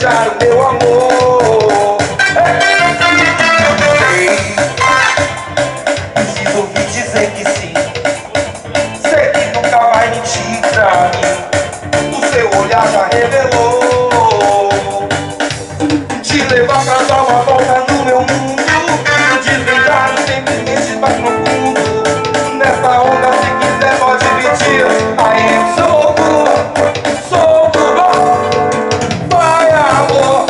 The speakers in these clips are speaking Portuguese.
desejar o meu amor. Preciso ouvir dizer que sim. Sei que nunca vai mentir pra mim. O seu olhar já revelou. Te levar pra dar uma volta no meu mundo. Desvendar os sentimentos mais profundo. Nessa onda, se quiser pode pedir. Aí solto, vai amor.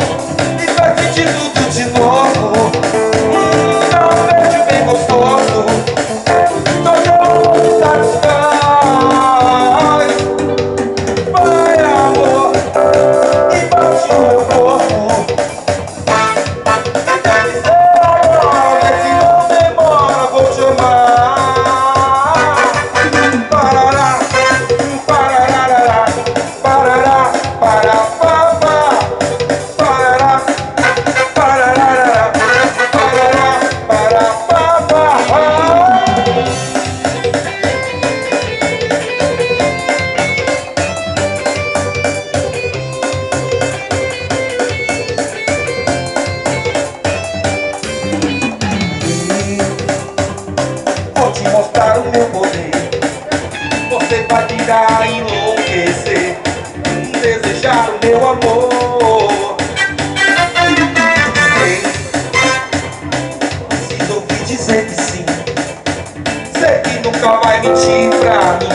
E vai sentir tudo de novo. Não vejo bem gostoso. Tô tão satisfaz. Vai amor. E bate o meu corpo. Vou te mostrar o meu poder. Você vai virar a enlouquecer. Desejar o meu amor. Sei, preciso ouvir dizer que sim. Sei que nunca vai mentir pra mim.